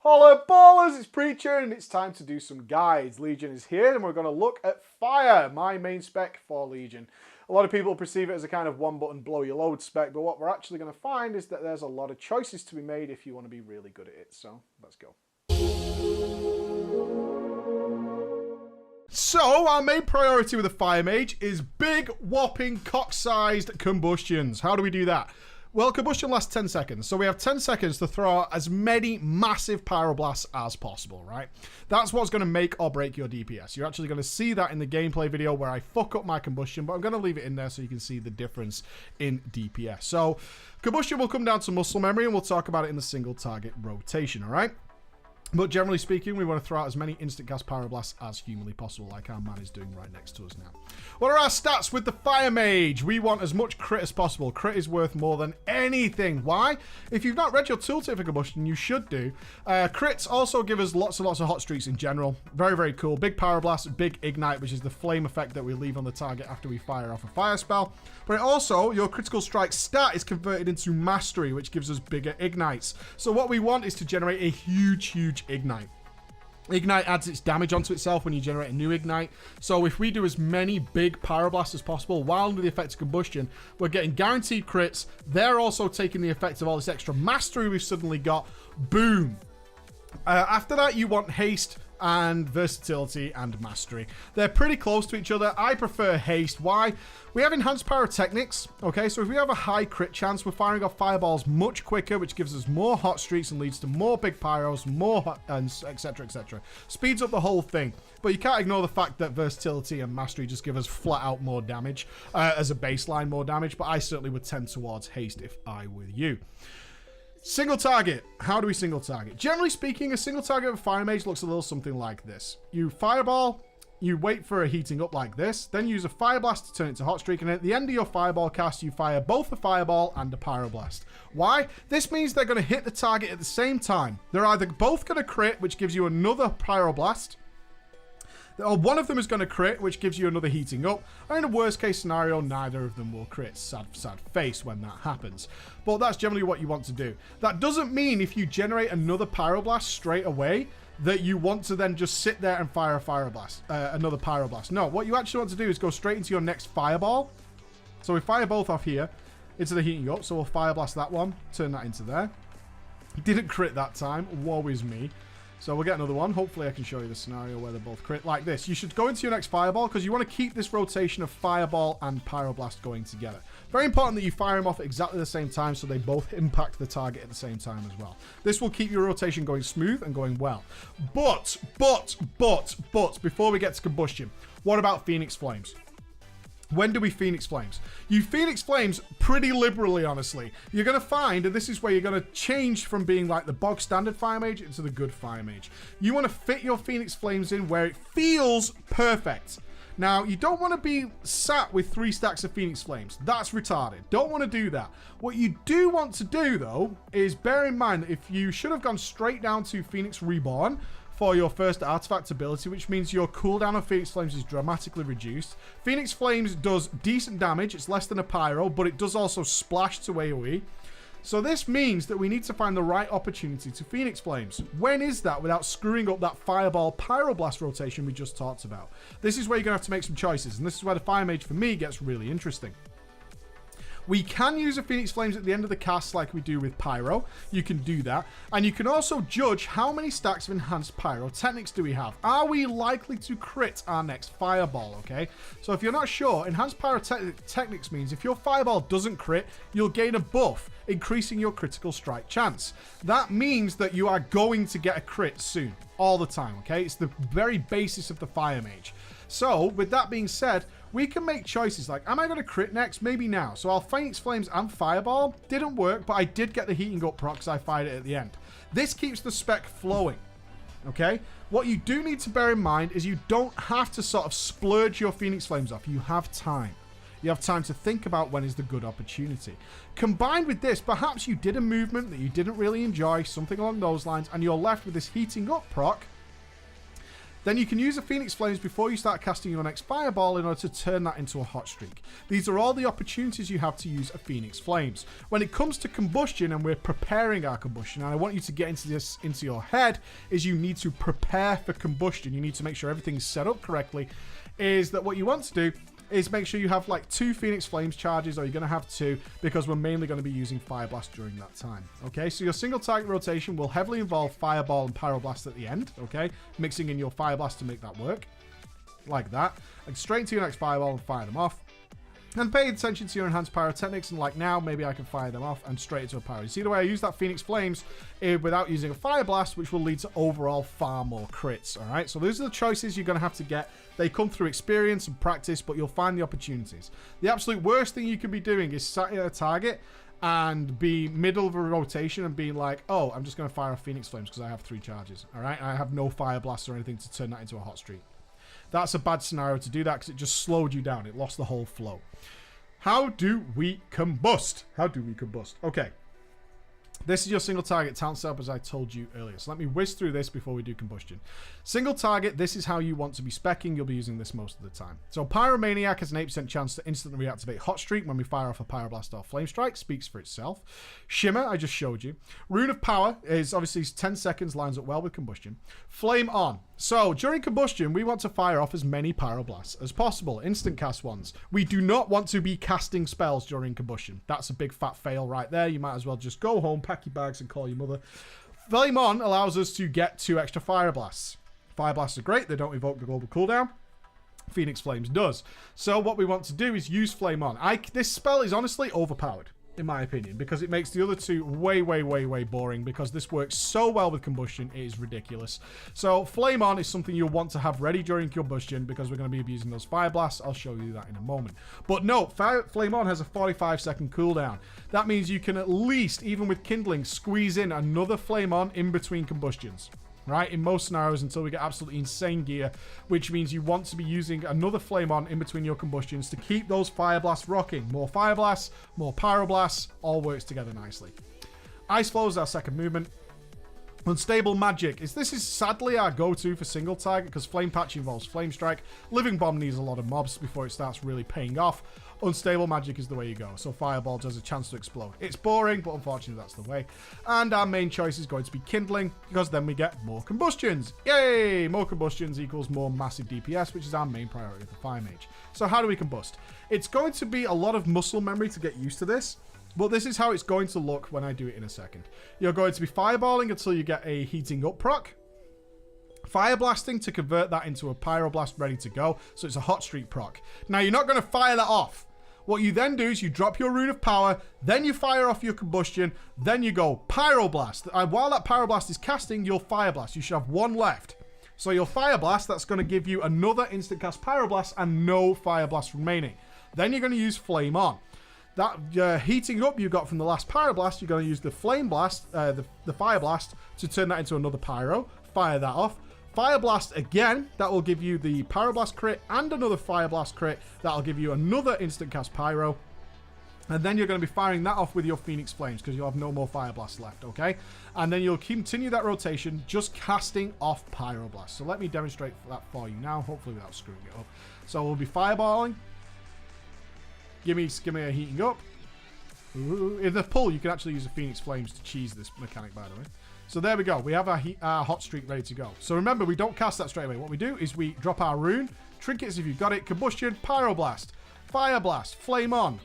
Holla ballers, it's Preacher and it's time to do some guides. Legion is here and we're going to look at Fire, my main spec for Legion. A lot of people perceive it as a kind of one button blow your load spec, but what we're actually going to find is that there's a lot of choices to be made if you want to be really good at it. So let's go. So our main priority with the Fire Mage is big whopping cock-sized combustions. How do we do that? Well, combustion lasts 10 seconds, so we have 10 seconds to throw out as many massive pyroblasts as possible, right? That's what's going to make or break your DPS. You're actually going to see that in the gameplay video where I fuck up my combustion, but I'm going to leave it in there so you can see the difference in DPS. So, combustion will come down to muscle memory, and we'll talk about it in the single target rotation, all right? But generally speaking, we want to throw out as many instant cast pyroblasts as humanly possible, like our man is doing right next to us now. What are our stats with the Fire Mage? We want as much crit as possible. Crit is worth more than anything. Why? If you've not read your tooltip for combustion, you should do. Crits also give us lots and lots of hot streaks in general. Very, very cool. Big pyroblast, big ignite, which is the flame effect that we leave on the target after we fire off a fire spell. But also, your critical strike stat is converted into mastery, which gives us bigger ignites. So what we want is to generate a huge ignite. Ignite adds its damage onto itself when you generate a new ignite. So if we do as many big pyroblasts as possible while under the effect of combustion, we're getting guaranteed crits. They're also taking the effect of all this extra mastery we've suddenly got. Boom. After that, you want haste and versatility and mastery. They're pretty close to each other. I prefer haste. Why? We have enhanced pyrotechnics. Okay, so if we have a high crit chance, we're firing off fireballs much quicker, which gives us more hot streaks and leads to more big pyros, more hot, and etc, etc. Speeds up the whole thing. But you can't ignore the fact that versatility and mastery just give us flat out more damage as a baseline, more damage. But I certainly would tend towards haste if I were you. Single target. How do we single target? Generally speaking, a single target of a Fire Mage looks a little something like this. You fireball, you wait for a heating up like this, then use a fire blast to turn it to hot streak, and at the end of your fireball cast, you fire both a fireball and a pyroblast. Why? This means they're going to hit the target at the same time. They're either both going to crit, which gives you another pyroblast, or one of them is going to crit, which gives you another heating up. Or in a worst case scenario, neither of them will crit. Sad face when that happens. But that's generally what you want to do. That doesn't mean if you generate another pyroblast straight away that you want to then just sit there and fire a fireblast, another pyroblast. No, what you actually want to do is go straight into your next fireball. So we fire both off here into the heating up. So we'll fireblast that one, turn that into there. Didn't crit that time. Woe is me. So we'll get another one. Hopefully I can show you the scenario where they're both crit like this. You should go into your next fireball because you want to keep this rotation of fireball and pyroblast going together. Very important that you fire them off at exactly the same time so they both impact the target at the same time as well. This will keep your rotation going smooth and going well. But, before we get to combustion, what about Phoenix Flames? When do we Phoenix Flames? You Phoenix Flames pretty liberally, honestly. You're going to find, and this is where you're going to change from being like the bog standard Fire Mage into the good Fire Mage. You want to fit your Phoenix Flames in where it feels perfect. Now, you don't want to be sat with 3 stacks of Phoenix Flames. That's retarded. Don't want to do that. What you do want to do, though, is bear in mind that if you should have gone straight down to Phoenix Reborn for your first artifact ability, which means your cooldown of Phoenix Flames is dramatically reduced. Phoenix Flames does decent damage. It's less than a pyro, but it does also splash to AoE. So this means that we need to find the right opportunity to Phoenix Flames. When is that without screwing up that Fireball Pyroblast rotation we just talked about? This is where you're going to have to make some choices, and this is where the Fire Mage for me gets really interesting. We can use a Phoenix Flames at the end of the cast like we do with Pyro. You can do that. And you can also judge how many stacks of enhanced pyrotechnics do we have. Are we likely to crit our next fireball, okay? So if you're not sure, enhanced pyrotechnics means if your fireball doesn't crit, you'll gain a buff, increasing your critical strike chance. That means that you are going to get a crit soon, all the time, okay? It's the very basis of the Fire Mage. So, with that being said, we can make choices like, am I going to crit next? Maybe now. So I'll Phoenix Flames and Fireball. Didn't work, but I did get the heating up proc because I fired it at the end. This keeps the spec flowing, okay? What you do need to bear in mind is you don't have to sort of splurge your Phoenix Flames off. You have time. You have time to think about when is the good opportunity. Combined with this, perhaps you did a movement that you didn't really enjoy, something along those lines, and you're left with this heating up proc Then you can use the Phoenix Flames before you start casting your next fireball in order to turn that into a hot streak. These are all the opportunities you have to use a Phoenix Flames. When it comes to combustion, and we're preparing our combustion, and I want you to get into this into your head, is you need to prepare for combustion. You need to make sure everything's set up correctly. Is that what you want to do? Is make sure you have like 2 Phoenix Flames charges, or you're going to have 2, because we're mainly going to be using Fire Blast during that time. Okay, so your single target rotation will heavily involve Fireball and Pyroblast at the end. Okay, mixing in your Fire Blast to make that work. Like that. And straight into your next Fireball and fire them off. And pay attention to your enhanced pyrotechnics, and like now, maybe I can fire them off and straight into a pyro. You see the way I use that Phoenix Flames without using a Fire Blast, which will lead to overall far more crits, alright? So those are the choices you're going to have to get. They come through experience and practice, but you'll find the opportunities. The absolute worst thing you could be doing is sat at a target and be middle of a rotation and being like, oh, I'm just going to fire off Phoenix Flames because I have 3 charges, alright? I have no Fire Blast or anything to turn that into a hot streak. That's a bad scenario to do that because it just slowed you down. It lost the whole flow. How do we combust? How do we combust? Okay. This is your single target talent setup, as I told you earlier. So let me whiz through this before we do combustion. Single target, this is how you want to be speccing. You'll be using this most of the time. So Pyromaniac has an 8% chance to instantly reactivate Hot Streak when we fire off a Pyroblast or Flame Strike. Speaks for itself. Shimmer, I just showed you. Rune of Power is obviously 10 seconds, lines up well with combustion. Flame On. So during combustion, we want to fire off as many Pyroblasts as possible. Instant cast ones. We do not want to be casting spells during combustion. That's a big fat fail right there. You might as well just go home, pack your bags and call your mother. Flame On allows us to get 2 extra Fire Blasts. Fire Blasts are great. They don't evoke the global cooldown. Phoenix Flames does. So what we want to do is use Flame On. This spell is honestly overpowered, in my opinion, because it makes the other 2 way, way, way, way boring, because this works so well with combustion, it is ridiculous. So Flame On is something you'll want to have ready during combustion, because we're going to be abusing those Fire Blasts. I'll show you that in a moment. But no, Flame On has a 45-second cooldown. That means you can at least, even with kindling, squeeze in another Flame On in between combustions. Right, in most scenarios until we get absolutely insane gear, which means you want to be using another Flame On in between your combustions to keep those Fire Blasts rocking. More Fire Blasts, more Pyroblasts, all works together nicely. Ice Flow is our second movement. Unstable Magic. This is sadly our go-to for single target, because Flame Patch involves Flame Strike. Living Bomb needs a lot of mobs before it starts really paying off. Unstable Magic is the way you go. So Fireball has a chance to explode. It's boring, but unfortunately that's the way. And our main choice is going to be Kindling, because then we get more combustions. Yay! More combustions equals more massive DPS, which is our main priority for Fire Mage. So how do we combust? It's going to be a lot of muscle memory to get used to this. But this is how it's going to look when I do it in a second. You're going to be fireballing until you get a heating up proc. Fire blasting to convert that into a pyroblast ready to go. So it's a hot streak proc. Now you're not going to fire that off. What you then do is you drop your Rune of Power, then you fire off your combustion, then you go Pyroblast. And while that Pyroblast is casting, you'll Fire Blast. You should have 1 left. So you'll Fire Blast, that's going to give you another instant cast Pyroblast and no Fire Blast remaining. Then you're going to use Flame On. That heating up you got from the last Pyroblast, you're going to use the Flame Blast, the Fire Blast, to turn that into another Pyro. Fire that off. Fire Blast again, that will give you the Pyroblast crit and another Fire Blast crit. That'll give you another instant cast Pyro. And then you're going to be firing that off with your Phoenix Flames, because you'll have no more Fire Blasts left, okay? And then you'll continue that rotation, just casting off Pyroblast. So let me demonstrate that for you now, hopefully without screwing it up. So we'll be fireballing. Give me a heating up. Ooh. In the pull, you can actually use the Phoenix Flames to cheese this mechanic, by the way. So there we go. We have our hot streak ready to go. So remember, we don't cast that straight away. What we do is we drop our rune, trinkets if you've got it, combustion, pyroblast, fire blast, flame on,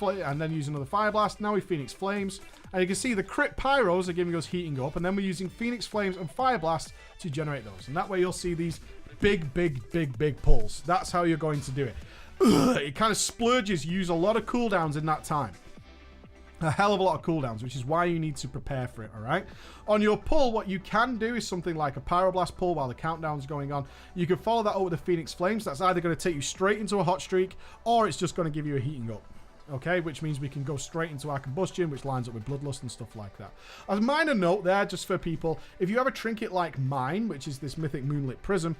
and then use another fire blast. Now we Phoenix Flames. And you can see the crit pyros are giving us heating up, and then we're using Phoenix Flames and fire blast to generate those. And that way you'll see these big pulls. That's how you're going to do it. It kind of splurges, use a lot of cooldowns in that time. A hell of a lot of cooldowns, which is why you need to prepare for it, alright? On your pull, what you can do is something like a Pyroblast pull while the countdown's going on. You can follow that up with the Phoenix Flames. That's either going to take you straight into a hot streak, or it's just going to give you a heating up. okay, which means we can go straight into our combustion, which lines up with bloodlust and stuff like that. As a minor note there, just for people, if you have a trinket like mine, which is this mythic moonlit prism,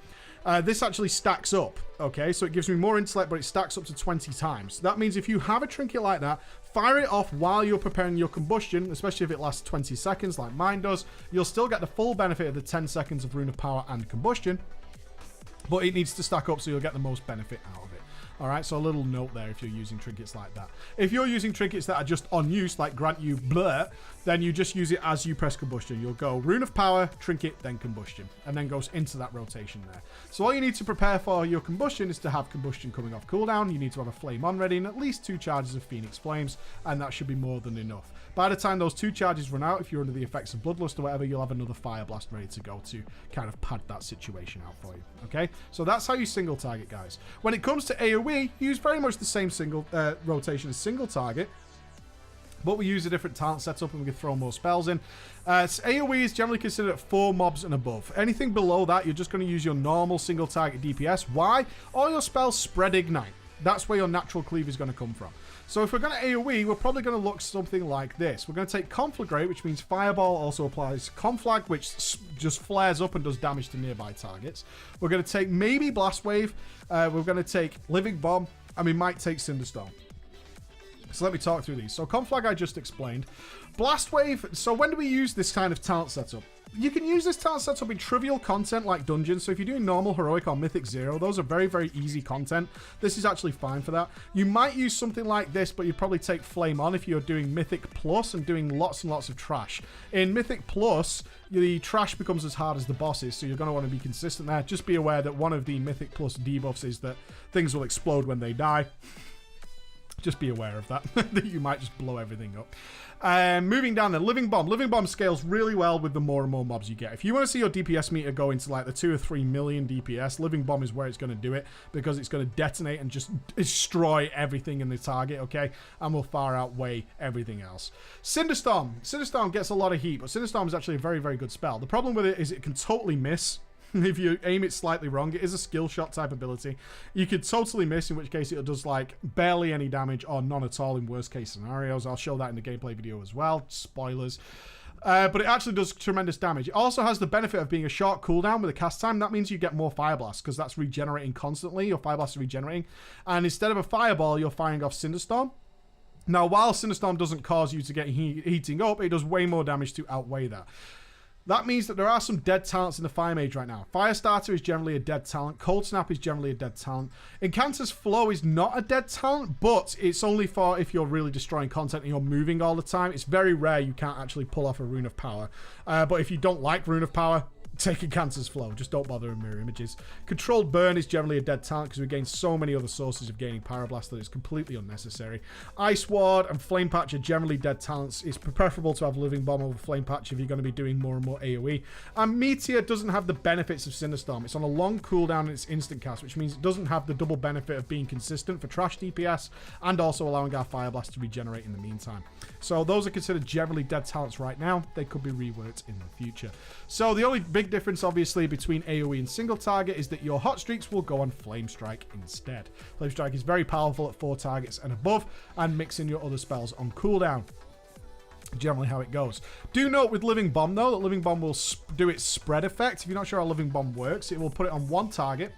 this actually stacks up, okay, so it gives me more intellect, but it stacks up to 20 times. That means if you have a trinket like that, fire it off while you're preparing your combustion, especially if it lasts 20 seconds like mine does. You'll still get the full benefit of the 10 seconds of Rune of Power and combustion, but it needs to stack up so you'll get the most benefit out of it. All right, so a little note there if you're using trinkets like that. If you're using trinkets that are just on use, like grant you blur, then you just use it as you press combustion. You'll go Rune of Power, trinket, then combustion, and then goes into that rotation there. So all you need to prepare for your combustion is to have combustion coming off cooldown. You need to have a flame on ready and at least 2 charges of Phoenix Flames, and that should be more than enough. By the time those 2 charges run out, if you're under the effects of Bloodlust or whatever, you'll have another Fire Blast ready to go to kind of pad that situation out for you, okay? So that's how you single target, guys. When it comes to AoE, use very much the same single rotation as single target, but we use a different talent setup and we can throw more spells in. AoE is generally considered at 4 mobs and above. Anything below that, you're just going to use your normal single target DPS. Why? All your spells spread ignite. That's where your natural cleave is going to come from. So if we're going to AoE, we're probably going to look something like this. We're going to take Conflagrate, which means Fireball also applies Conflag, which just flares up and does damage to nearby targets. We're going to take maybe Blast Wave. We're going to take Living Bomb, and we might take Cinderstorm. So let me talk through these. So Conflag I just explained. Blast Wave, so when do we use this kind of talent setup? You can use this talent setup in trivial content like dungeons. So if you're doing normal, heroic, or mythic 0, those are very, very easy content. This is actually fine for that. You might use something like this, but you'd probably take Flame on if you're doing Mythic Plus and doing lots and lots of trash. In Mythic Plus, the trash becomes as hard as the bosses, so you're going to want to be consistent there. Just be aware that one of the Mythic Plus debuffs is that things will explode when they die. Just be aware of that, that you might just blow everything up. Moving down then, Living Bomb. Living Bomb scales really well with the more and more mobs you get. If you want to see your DPS meter go into like the 2 or 3 million DPS, Living Bomb is where it's going to do it, because it's going to detonate and just destroy everything in the target, okay? And will far outweigh everything else. Cinderstorm. Cinderstorm gets a lot of heat, but Cinderstorm is actually a very, very good spell. The problem with it is it can totally miss. If you aim it slightly wrong, it is a skill shot type ability. You could totally miss, in which case it does like barely any damage or none at all in worst case scenarios. I'll show that in the gameplay video as well. Spoilers. But it actually does tremendous damage. It also has the benefit of being a short cooldown with a cast time. That means you get more Fire Blast, because that's regenerating constantly. Your Fire Blast is regenerating. And instead of a Fireball, you're firing off Cinderstorm. Now, while Cinderstorm doesn't cause you to get heating up, it does way more damage to outweigh that. That means that there are some dead talents in the Fire Mage right now. Firestarter is generally a dead talent. Cold Snap is generally a dead talent. Incanter's Flow is not a dead talent, but it's only for if you're really destroying content and you're moving all the time. It's very rare you can't actually pull off a Rune of Power. But if you don't like Rune of Power, take Incanter's Flow. Just don't bother with Mirror Images. Controlled Burn is generally a dead talent because we gain so many other sources of gaining Pyroblast that it's completely unnecessary. Ice Ward and Flame Patch are generally dead talents. It's preferable to have Living Bomb over Flame Patch if you're going to be doing more and more AoE. And Meteor doesn't have the benefits of Cinderstorm. It's on a long cooldown and it's instant cast, which means it doesn't have the double benefit of being consistent for trash DPS and also allowing our Fire Blast to regenerate in the meantime. So those are considered generally dead talents right now. They could be reworked in the future. So the only big difference obviously between AoE and single target is that your hot streaks will go on Flame Strike instead. Flame Strike is very powerful at 4 targets and above, and mix in your other spells on cooldown. Generally how it goes. Do note with Living Bomb though that Living Bomb will do its spread effect. If you're not sure how Living Bomb works, it will put it on one target,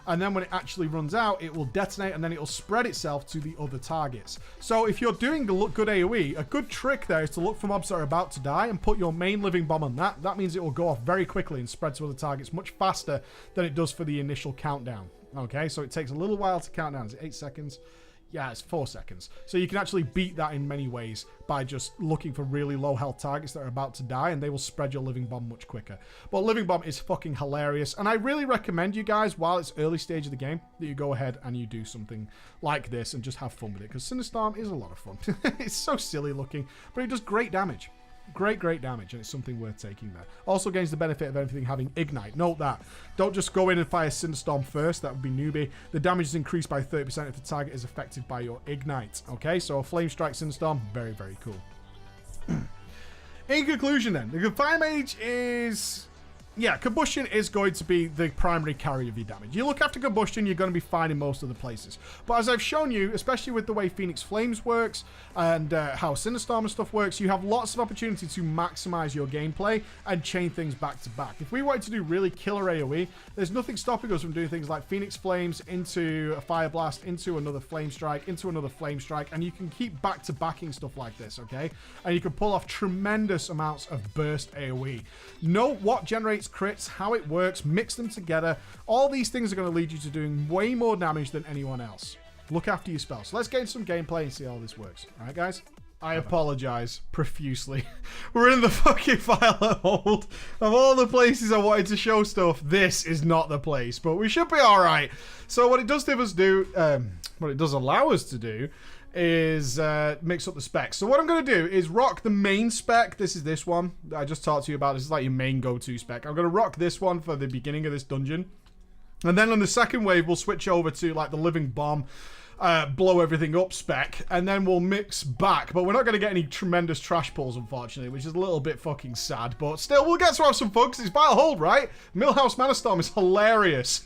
and then when it actually runs out, it will detonate and then it will spread itself to the other targets. So if you're doing good AoE, a good trick there is to look for mobs that are about to die and put your main Living Bomb on that. That means it will go off very quickly and spread to other targets much faster than it does for the initial countdown. Okay, so it takes a little while to count down. Is it 8 seconds? Yeah, it's 4 seconds. So you can actually beat that in many ways by just looking for really low health targets that are about to die, and they will spread your Living Bomb much quicker. But Living Bomb is fucking hilarious, and I really recommend you guys, while it's early stage of the game, that you go ahead and you do something like this and just have fun with it, because Cinderstorm is a lot of fun. It's so silly looking, but it does great damage. Great damage, and it's something worth taking there. Also gains the benefit of everything having Ignite. Note that. Don't just go in and fire Cinderstorm first. That would be newbie. The damage is increased by 30% if the target is affected by your Ignite. Okay, so Flame Strike Cinderstorm, very, very cool. In conclusion then, the Fire Mage is yeah, combustion is going to be the primary carry of your damage. You look after combustion, you're going to be fine in most of the places. But as I've shown you, especially with the way Phoenix Flames works and how Cinderstorm and stuff works, you have lots of opportunity to maximize your gameplay and chain things back to back. If we wanted to do really killer AoE, there's nothing stopping us from doing things like Phoenix Flames into a Fire Blast, into another Flame Strike, into another Flame Strike, and you can keep back to backing stuff like this, okay? And you can pull off tremendous amounts of burst AoE. Know what generates crits, how it works, mix them together. All these things are going to lead you to doing way more damage than anyone else. Look after your spells. So let's get into some gameplay and see how this works. All right, guys? I apologize profusely. We're in the fucking file at hold. Of all the places I wanted to show stuff, this is not the place, but we should be all right. So what it does what it does allow us to do is mix up the specs. So what I'm going to do is rock the main spec. This is this one that I just talked to you about. This is like your main go-to spec. I'm going to rock this one for the beginning of this dungeon. And then on the second wave, we'll switch over to like the Living Bomb, blow everything up spec. And then we'll mix back. But we're not going to get any tremendous trash pulls, unfortunately, which is a little bit fucking sad. But still, we'll get to have some fun because it's Battle Hold, right? Millhouse Manastorm is hilarious.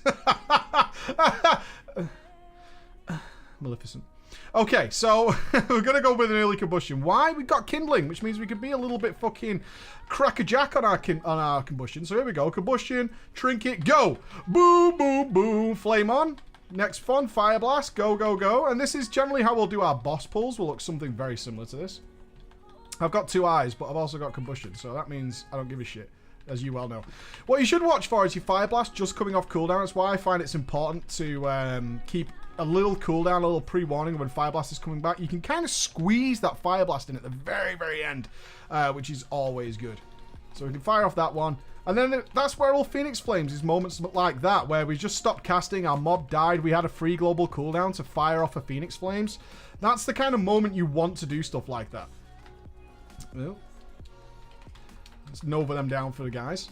Maleficent. Okay, so we're going to go with an early combustion. Why? We've got kindling, which means we can be a little bit fucking crackerjack on our combustion. So here we go. Combustion, trinket, go. Boom, boom, boom. Flame on. Next fun, Fire Blast. Go, go, go. And this is generally how we'll do our boss pulls. We'll look something very similar to this. I've got 2 eyes, but I've also got combustion. So that means I don't give a shit, as you well know. What you should watch for is your Fire Blast just coming off cooldown. That's why I find it's important to keep a little cooldown, a little pre-warning when Fire Blast is coming back. You can kind of squeeze that Fire Blast in at the very, very end, which is always good. So we can fire off that one. And then that's where all Phoenix Flames is moments like that, where we just stopped casting, our mob died, we had a free global cooldown to fire off a Phoenix Flames. That's the kind of moment you want to do stuff like that. Well, let's Nova them down for the guys.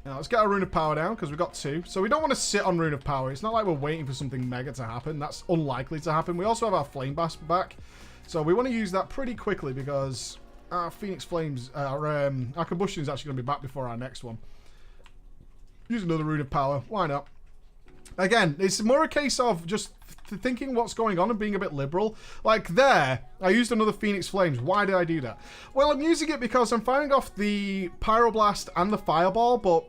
Now, let's get our Rune of Power down, because we've got 2. So we don't want to sit on Rune of Power. It's not like we're waiting for something mega to happen. That's unlikely to happen. We also have our Flame Blast back. So we want to use that pretty quickly, because our Phoenix Flames, our Combustion is actually going to be back before our next one. Use another Rune of Power. Why not? Again, it's more a case of just thinking what's going on and being a bit liberal. Like there, I used another Phoenix Flames. Why did I do that? Well, I'm using it because I'm firing off the Pyroblast and the Fireball, but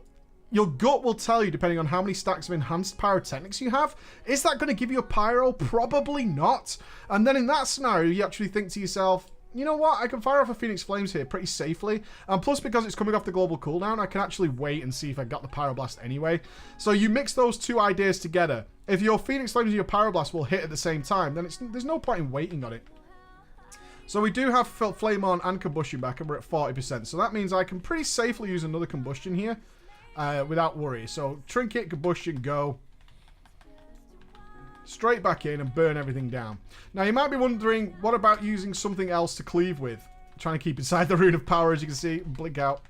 your gut will tell you, depending on how many stacks of enhanced pyrotechnics you have, is that going to give you a pyro? Probably not. And then in that scenario, you actually think to yourself, you know what, I can fire off a Phoenix Flames here pretty safely. And plus, because it's coming off the global cooldown, I can actually wait and see if I got the Pyroblast anyway. So you mix those two ideas together. If your Phoenix Flames and your Pyroblast will hit at the same time, then there's no point in waiting on it. So we do have Flame On and Combustion back, and we're at 40%. So that means I can pretty safely use another Combustion here without worry. So Trinket, Combustion, go. Straight back in and burn everything down. Now, you might be wondering, what about using something else to cleave with? Trying to keep inside the Rune of Power, as you can see. Blink out.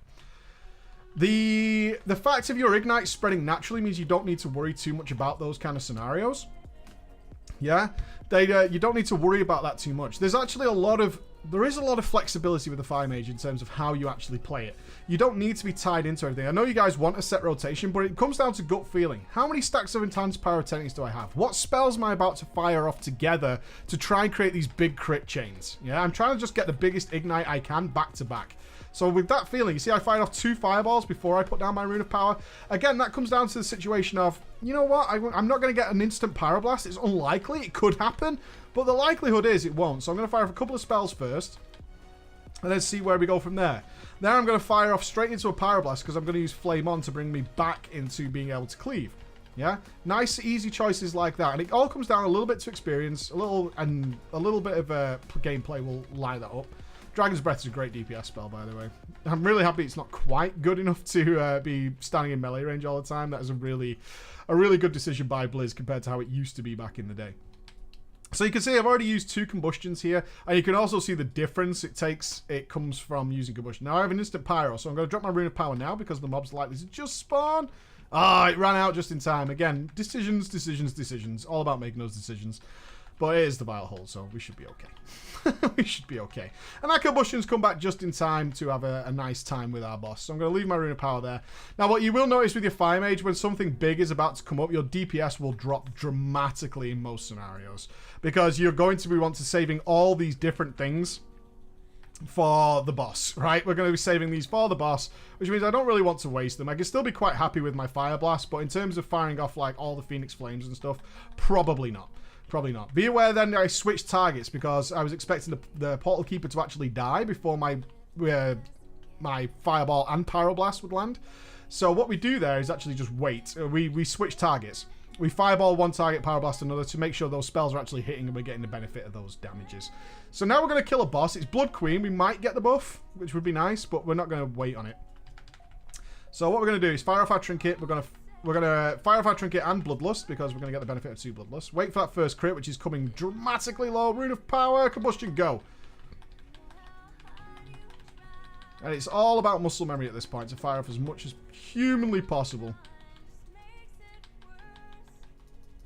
The fact of your Ignite spreading naturally means you don't need to worry too much about those kind of scenarios. Yeah? You don't need to worry about that too much. There's actually there is a lot of flexibility with the Fire Mage in terms of how you actually play it. You don't need to be tied into everything. I know you guys want a set rotation, but it comes down to gut feeling. How many stacks of enhanced pyrotechnics do I have? What spells am I about to fire off together to try and create these big crit chains? Yeah, I'm trying to just get the biggest Ignite I can back to back. So with that feeling, you see I fired off 2 fireballs before I put down my Rune of Power. Again, that comes down to the situation of, you know what, I'm not going to get an instant Pyroblast. It's unlikely. It could happen, but the likelihood is it won't. So I'm going to fire off a couple of spells first, and then see where we go from there. Then I'm going to fire off straight into a Pyroblast, because I'm going to use Flame On to bring me back into being able to cleave. Yeah, nice, easy choices like that, and it all comes down a little bit to experience, a little bit of gameplay will line that up. Dragon's Breath is a great DPS spell, by the way. I'm really happy it's not quite good enough to be standing in melee range all the time. That is a really good decision by Blizz compared to how it used to be back in the day. So you can see I've already used 2 combustions here, and you can also see the difference it comes from using combustion. Now I have an instant pyro, so I'm going to drop my Rune of Power now because the mob's likely to just spawn. Ah, it ran out just in time. Again, decisions. All about making those decisions. But it is the Vile Hold, so we should be okay. We should be okay. And our combustions come back just in time to have a nice time with our boss. So I'm going to leave my Rune of Power there. Now, what you will notice with your Fire Mage, when something big is about to come up, your DPS will drop dramatically in most scenarios. Because you're going to want to saving all these different things for the boss, right? We're going to be saving these for the boss, which means I don't really want to waste them. I can still be quite happy with my Fire Blast, but in terms of firing off like all the Phoenix Flames and stuff, probably not. Probably not. Be aware then I switched targets because I was expecting the Portal Keeper to actually die before my Fireball and Pyroblast would land. So what we do there is actually just wait. We switch targets. We Fireball one target, Pyroblast another to make sure those spells are actually hitting and we're getting the benefit of those damages. So now we're going to kill a boss. It's Blood Queen. We might get the buff, which would be nice, but we're not going to wait on it. So what we're going to do is fire off our Trinket. We're going to fire off our Trinket and Bloodlust because we're going to get the benefit of 2 Bloodlust. Wait for that first crit, which is coming dramatically low. Rune of Power, Combustion, go. And it's all about muscle memory at this point to fire off as much as humanly possible.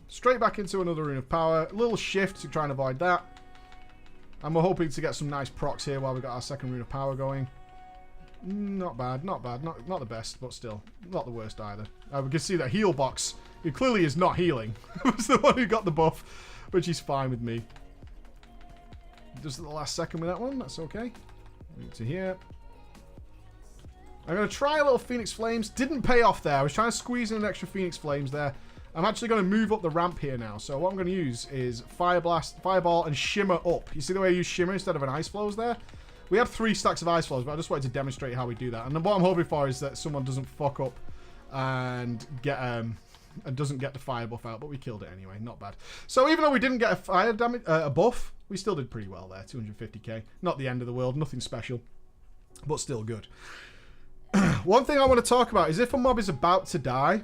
Straight back into another Rune of Power. A little shift to try and avoid that. And we're hoping to get some nice procs here while we got our second Rune of Power going. Not bad, not bad. Not the best, but still. Not the worst either. We can see that heal box, who clearly is not healing, was the one who got the buff, which is fine with me. Just at the last second with that one, that's okay. Move to here. I'm going to try a little Phoenix Flames. Didn't pay off there. I was trying to squeeze in an extra Phoenix Flames there. I'm actually going to move up the ramp here now. So what I'm going to use is Fire Blast, Fireball, and Shimmer up. You see the way I use Shimmer instead of an Ice Flows there? We have 3 stacks of Ice Flows, but I just wanted to demonstrate how we do that. And what I'm hoping for is that someone doesn't fuck up and get and doesn't get the fire buff out, but we killed it anyway. Not bad. So even though we didn't get a fire damage, a buff, we still did pretty well there. 250k. Not the end of the world. Nothing special, but still good. One thing I want to talk about is if a mob is about to die,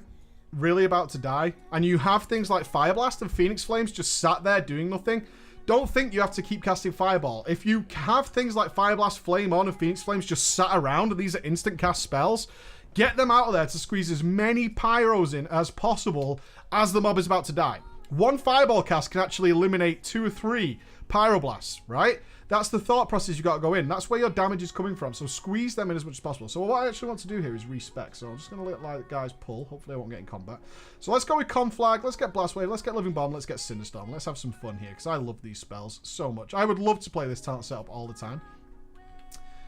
really about to die, and you have things like Fire Blast and Phoenix Flames just sat there doing nothing, don't think you have to keep casting Fireball. If you have things like Fire Blast, Flame On, and Phoenix Flames just sat around, and these are instant cast spells, get them out of there to squeeze as many Pyros in as possible as the mob is about to die. One Fireball cast can actually eliminate 2 or 3 Pyroblasts, right? That's the thought process you got to go in. That's where your damage is coming from. So squeeze them in as much as possible. So what I actually want to do here is respec. So I'm just going to let like guys pull. Hopefully I won't get in combat. So let's go with Conflag. Let's get Blast Wave. Let's get Living Bomb. Let's get Cinderstorm. Let's have some fun here because I love these spells so much. I would love to play this talent setup all the time.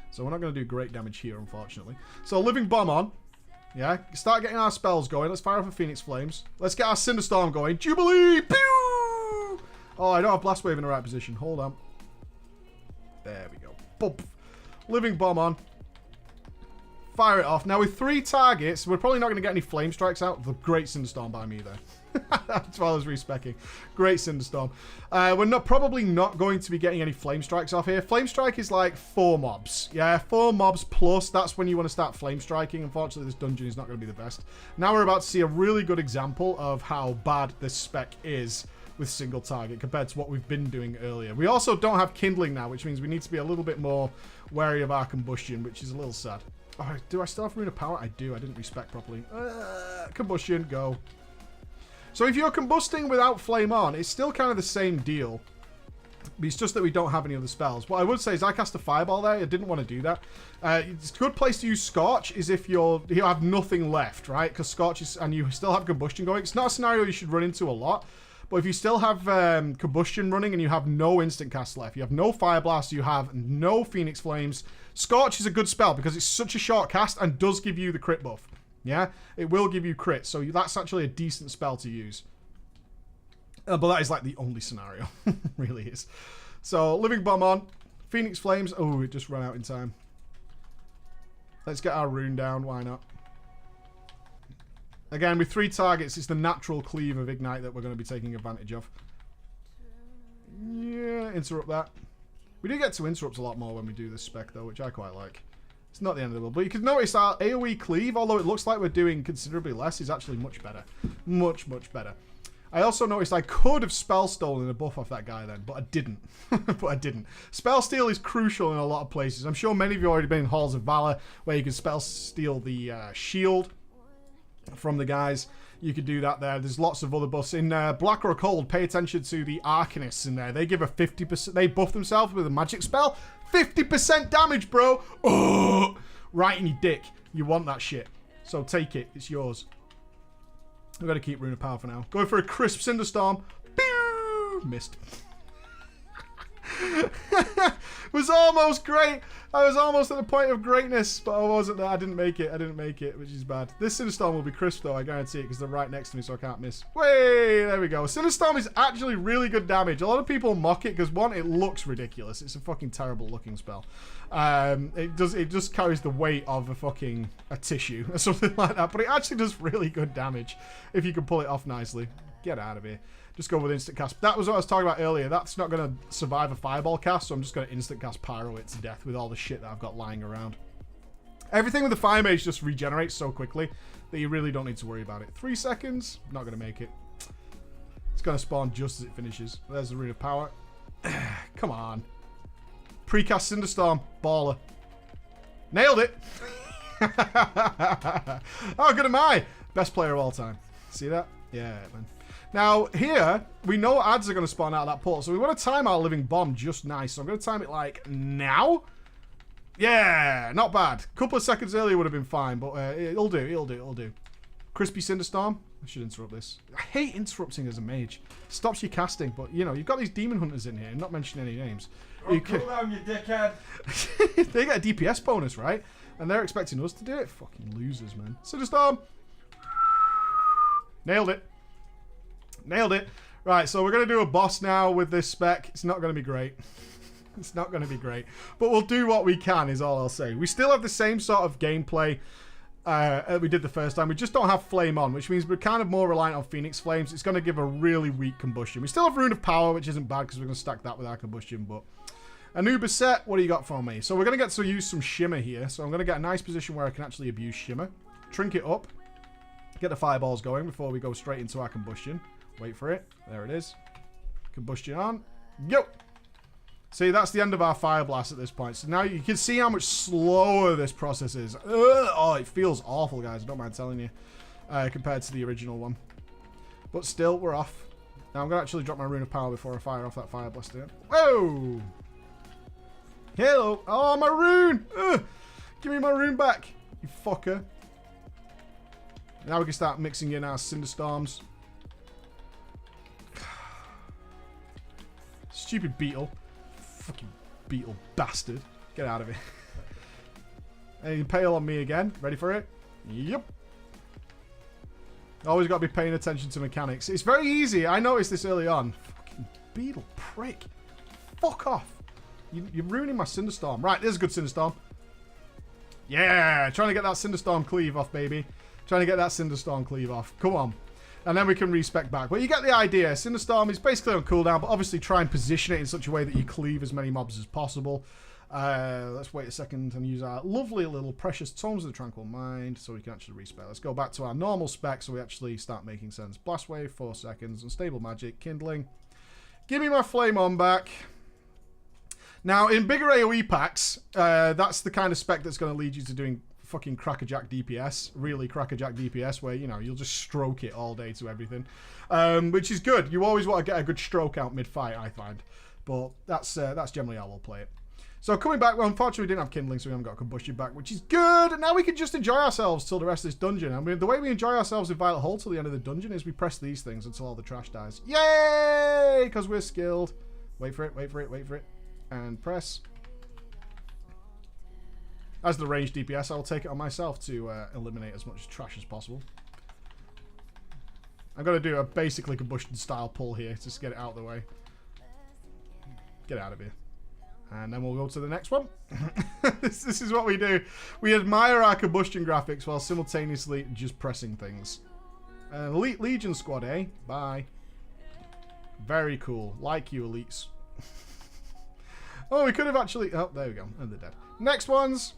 So we're not going to do great damage here, unfortunately. So Living Bomb on. Yeah, start getting our spells going. Let's fire off a Phoenix Flames. Let's get our Cinderstorm going. Jubilee! Pew! Oh, I don't have Blast Wave in the right position. Hold on. There we go. Bump. Living Bomb on. Fire it off. Now with 3 targets, we're probably not going to get any Flame Strikes out. The great Cinderstorm by me there. As well as respecking. Great Cinderstorm. We're probably not going to be getting any Flame Strikes off here. Flame Strike is like 4 mobs. Yeah, 4 mobs plus. That's when you want to start Flame Striking. Unfortunately, this dungeon is not going to be the best. Now we're about to see a really good example of how bad this spec is with single target compared to what we've been doing earlier. We also don't have Kindling now, which means we need to be a little bit more wary of our Combustion, which is a little sad. Oh, do I still have Rune of Power? I do. I didn't respec properly. Combustion, go. So if you're combusting without Flame On, it's still kind of the same deal. It's just that we don't have any other spells. What I would say is I cast a Fireball there. I didn't want to do that. It's a good place to use Scorch is if you have nothing left, right? Because Scorch is, and you still have Combustion going. It's not a scenario you should run into a lot. But if you still have Combustion running and you have no instant cast left, you have no Fire Blast, you have no Phoenix Flames, Scorch is a good spell because it's such a short cast and does give you the crit buff. Yeah? It will give you crit, so that's actually a decent spell to use. But that is like the only scenario. Really is. So, Living Bomb on. Phoenix Flames. Oh, it just ran out in time. Let's get our rune down. Why not? Again, with 3 targets, it's the natural cleave of Ignite that we're going to be taking advantage of. Yeah, interrupt that. We do get to interrupt a lot more when we do this spec, though, which I quite like. It's not the end of the world. But you can notice our AoE cleave, although it looks like we're doing considerably less, is actually much better. Much, much better. I also noticed I could have spell stolen a buff off that guy then, but I didn't. But I didn't. Spell steal is crucial in a lot of places. I'm sure many of you have already been in Halls of Valor, where you can spell steal the shield. from the guys. You could do that there. There's lots of other buffs. In Black or Cold, pay attention to the Arcanists in there. They give a 50%... They buff themselves with a magic spell. 50% damage, bro. Oh, right in your dick. You want that shit. So take it. It's yours. We've got to keep Rune of Power for now. Going for a crisp Cinderstorm. Pew! Missed. Was almost great. I was almost at the point of greatness, but I wasn't there. I didn't make it. I didn't make it, which is bad. This Cinderstorm will be crisp, though. I guarantee it, because they're right next to me, so I can't miss. Way, there we go. Cinderstorm is actually really good damage. A lot of people mock it because, one, it looks ridiculous. It's a fucking terrible looking spell. It just carries the weight of a tissue or something like that. But it actually does really good damage if you can pull it off nicely. Get out of here. Just go with instant cast. That was what I was talking about earlier. That's not going to survive a fireball cast, so I'm just going to instant cast Pyro it to death with all the shit that I've got lying around. Everything with the Fire Mage just regenerates so quickly that you really don't need to worry about it. 3 seconds. Not going to make it. It's going to spawn just as it finishes. There's the Rune of Power. Come on. Precast Cinderstorm. Baller. Nailed it. How good am I? Best player of all time. See that? Yeah, man. Now, here, we know ads are going to spawn out of that portal, so we want to time our Living Bomb just nice. So I'm going to time it, like, now. Yeah, not bad. A couple of seconds earlier would have been fine, but it'll do, it'll do, it'll do. Crispy Cinderstorm. I should interrupt this. I hate interrupting as a mage. Stops you casting, but, you know, you've got these Demon Hunters in here, not mentioning any names. You cool down, you dickhead. They get a DPS bonus, right? And they're expecting us to do it? Fucking losers, man. Cinderstorm. Nailed it. Nailed it. Right, so we're going to do a boss now with this spec. It's not going to be great. It's not going to be great. But we'll do what we can, is all I'll say. We still have the same sort of gameplay we did the first time. We just don't have Flame on, which means we're kind of more reliant on Phoenix Flames. It's going to give a really weak combustion. We still have Rune of Power, which isn't bad because we're going to stack that with our combustion. But Anubis set, what do you got for me? So we're going to get to use some Shimmer here. So I'm going to get a nice position where I can actually abuse Shimmer. Trinket up. Get the fireballs going before we go straight into our combustion. Wait for it. There it is. Combustion on. Yo! See, that's the end of our Fire Blast at this point. So now you can see how much slower this process is. Ugh. Oh, it feels awful, guys. I don't mind telling you. Compared to the original one. But still, we're off. Now I'm going to actually drop my Rune of Power before I fire off that Fire Blast again. Whoa! Hello! Oh, my Rune! Ugh. Give me my Rune back, you fucker. Now we can start mixing in our Cinderstorms. Stupid beetle. Fucking beetle bastard. Get out of here. And impale on me again. Ready for it? Yep. Always got to be paying attention to mechanics. It's very easy. I noticed this early on. Fucking beetle prick. Fuck off. You're ruining my Cinderstorm. Right, there's a good Cinderstorm. Yeah, trying to get that Cinderstorm cleave off, baby. Trying to get that Cinderstorm cleave off. Come on. And then we can respec back. But you get the idea. Cinderstorm is basically on cooldown, but obviously try and position it in such a way that you cleave as many mobs as possible. Let's wait a second and use our lovely little precious Tomes of the Tranquil Mind so we can actually respec. Let's go back to our normal spec so we actually start making sense. Blast Wave, 4 seconds. Unstable Magic, Kindling. Give me my Flame on back. Now, in bigger AoE packs, that's the kind of spec that's going to lead you to doing fucking crackerjack DPS, really crackerjack DPS, where, you know, you'll just stroke it all day to everything, which is good. You always want to get a good stroke out mid-fight, I find, but that's generally how we'll play it. So coming back, well, unfortunately we didn't have Kindling, so we haven't got Combustion back, which is good. And now we can just enjoy ourselves till the rest of this dungeon. I mean, the way we enjoy ourselves in Violet Hole till the end of the dungeon is we press these things until all the trash dies. Yay! Because we're skilled. Wait for it, wait for it, wait for it. And press. As the ranged DPS, I will take it on myself to eliminate as much trash as possible. I'm going to do a basically combustion style pull here, just to get it out of the way. Get out of here. And then we'll go to the next one. This is what we do. We admire our combustion graphics while simultaneously just pressing things. Elite Legion squad, eh? Bye. Very cool. Like you, elites. Oh, we could have actually... Oh, there we go. And they're dead. Next ones.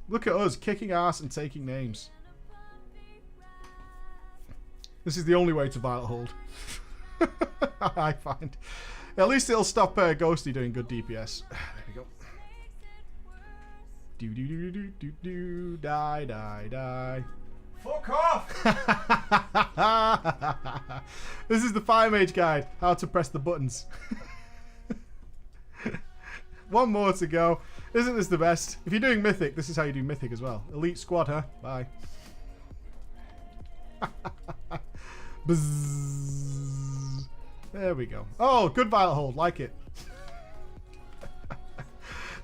Look at us, kicking ass and taking names. This is the only way to Violet Hold. I find. At least it'll stop Ghosty doing good DPS. There we go. Die, die, die. Fuck off! This is the Fire Mage guide. How to press the buttons. One more to go. Isn't this the best? If you're doing Mythic, this is how you do Mythic as well. Elite squad, huh? Bye. Bzzz. There we go. Oh, good Violet Hold. Like it.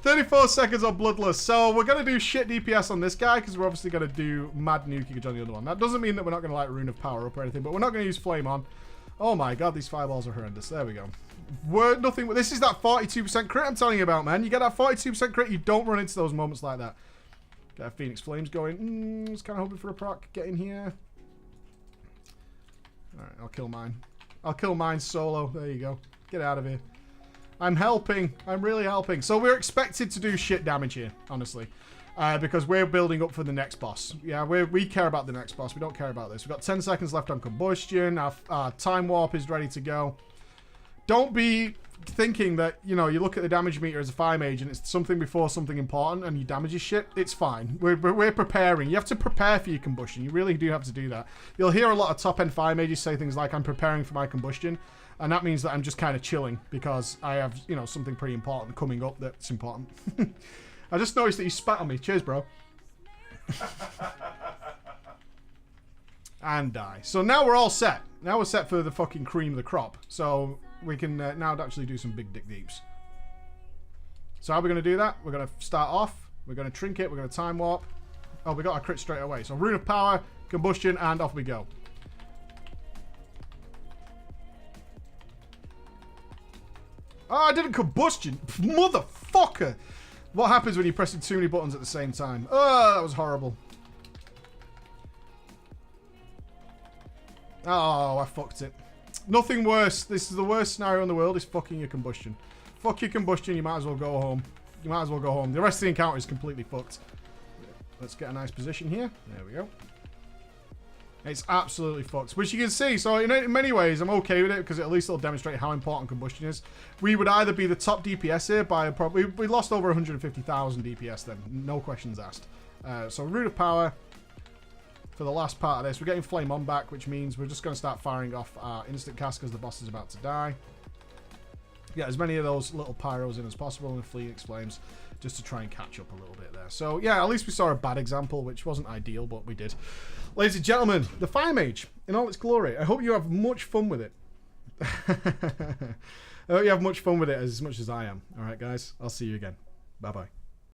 34 seconds on Bloodlust. So we're going to do shit DPS on this guy because we're obviously going to do Mad Nuking on the other one. That doesn't mean that we're not going to like Rune of Power up or anything, but we're not going to use Flame on. Oh my god, these fireballs are horrendous. There we go. Nothing. This is that 42% crit I'm telling you about, man. You get that 42% crit, you don't run into those moments like that. Get Phoenix Flames going. Just kind of hoping for a proc. Get in here. Alright, I'll kill mine. I'll kill mine solo. There you go. Get out of here. I'm helping. I'm really helping. So we're expected to do shit damage here, honestly. Because we're building up for the next boss. Yeah, we care about the next boss. We don't care about this. We've got 10 seconds left on Combustion. Our Time Warp is ready to go. Don't be thinking that, you know, you look at the damage meter as a Fire Mage and it's something before something important and you damage your shit. It's fine. We're preparing. You have to prepare for your Combustion. You really do have to do that. You'll hear a lot of top-end Fire Mages say things like, I'm preparing for my Combustion. And that means that I'm just kind of chilling because I have, you know, something pretty important coming up that's important. I just noticed that you spat on me. Cheers, bro. And die. So now we're all set. Now we're set for the fucking cream of the crop. So we can now actually do some big dick deeps. So how are we going to do that? We're going to start off. We're going to Trinket. We're going to Time Warp. Oh, we got a crit straight away. So Rune of Power, Combustion, and off we go. Oh, I didn't Combustion. Motherfucker. What happens when you're pressing too many buttons at the same time? Oh, that was horrible. Oh, I fucked it. Nothing worse. This is the worst scenario in the world is fucking your Combustion. Fuck your Combustion, you might as well go home. You might as well go home. The rest of the encounter is completely fucked. Let's get a nice position here. There we go. It's absolutely fucked, which you can see. So in many ways, I'm okay with it because at least it'll demonstrate how important Combustion is. We would either be the top DPS here by probably we lost over 150,000 DPS then, no questions asked. So Rune of Power for the last part of this. We're getting Flame On back, which means we're just going to start firing off our instant cast because the boss is about to die. Get as many of those little pyros in as possible and Phoenix Flames just to try and catch up a little bit there. So yeah, at least we saw a bad example, which wasn't ideal, but we did. Ladies and gentlemen, the Fire Mage in all its glory. I hope you have much fun with it. I hope you have much fun with it as much as I am. All right, guys. I'll see you again. Bye-bye.